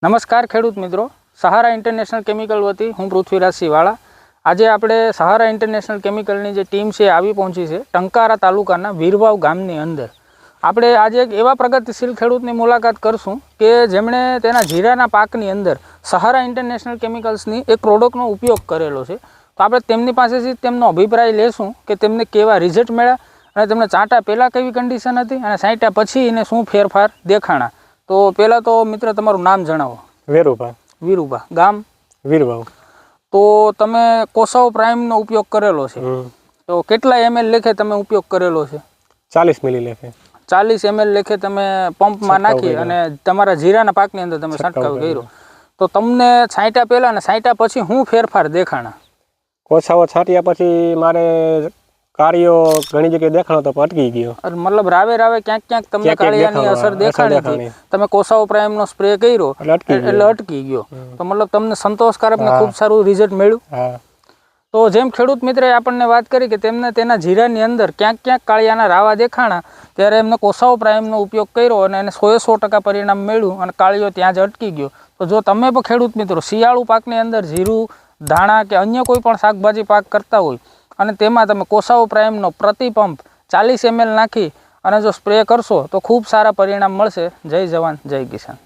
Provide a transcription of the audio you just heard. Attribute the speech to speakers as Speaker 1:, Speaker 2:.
Speaker 1: નમસ્કાર ખેડૂત મિત્રો, સહારા ઇન્ટરનેશનલ કેમિકલ વતી હું પૃથ્વીરાજ સિવાળા. આજે આપણે સહારા ઇન્ટરનેશનલ કેમિકલની જે ટીમ છે આવી પહોંચી છે ટંકારા તાલુકાના વીરવાવ ગામની અંદર. આપણે આજે એક એવા પ્રગતિશીલ ખેડૂતની મુલાકાત કરશું કે જેમણે તેના જીરાના પાકની અંદર સહારા ઇન્ટરનેશનલ કેમિકલ્સની એક પ્રોડક્ટનો ઉપયોગ કરેલો છે. તો આપણે તેમની પાસેથી તેમનો અભિપ્રાય લેશું કે તેમને કેવા રિઝલ્ટ મળ્યા અને તેમને ચાંટા પહેલાં કેવી કન્ડિશન હતી અને ચાંટા પછી એને શું ફેરફાર દેખાણા. તો પહેલાં તો મિત્ર તમારું નામ જણાવો. વીરુભા, ગામ
Speaker 2: વીરવાવ.
Speaker 1: તો તમે કોસાવ પ્રાઇમનો ઉપયોગ કરેલો છે, તો કેટલા ml લેખે તમે ઉપયોગ કરેલો છે?
Speaker 2: 40 મિલી લેખે.
Speaker 1: 40 ml લેખે તમે પંપમાં નાખી અને તમારા જીરાના પાકની અંદર તમે છંટકાવ કર્યો. તો તમને છાંટ્યા પહેલાં અને છાંટ્યા પછી શું ફેરફાર દેખાણા?
Speaker 2: કોસાવો છાંટ્યા પછી મારે કાર્યો ઘણી જગ્યાએ દેખાણો તો અટકી ગયો.
Speaker 1: મતલબ રાવે રાવે ક્યાંક ક્યાંક તમને કાળિયાની અસર દેખાણી હતી. તમે કોસાવો પ્રાઇમનો સ્પ્રે કર્યો એટલે અટકી ગયો. તો મતલબ તમને સંતોષકારક ને ખૂબ સારું રિઝલ્ટ મળ્યું. તો જેમ ખેડૂત મિત્રએ આપણને વાત કરી કે તેમને તેના જીરાની અંદર ક્યાંક ક્યાંક કાળિયાના રાવા દેખાણા, ત્યારે એમને કોસાવો પ્રાઇમનો ઉપયોગ કર્યો અને એને 100% પરિણામ મળ્યું અને કાળિયો ત્યાં જ અટકી ગયો. તો જો તમે પણ ખેડૂત મિત્રો શિયાળુ પાકની અંદર જીરું, ધાણા કે અન્ય કોઈ પણ શાકભાજી પાક કરતા હોય અને તેમાં તમે કોસાવો પ્રાઇમનો પ્રતિ પંપ 40 ml નાખી અને જો સ્પ્રે કરશો તો ખૂબ સારા પરિણામ મળશે. જય જવાન, જય કિસાન.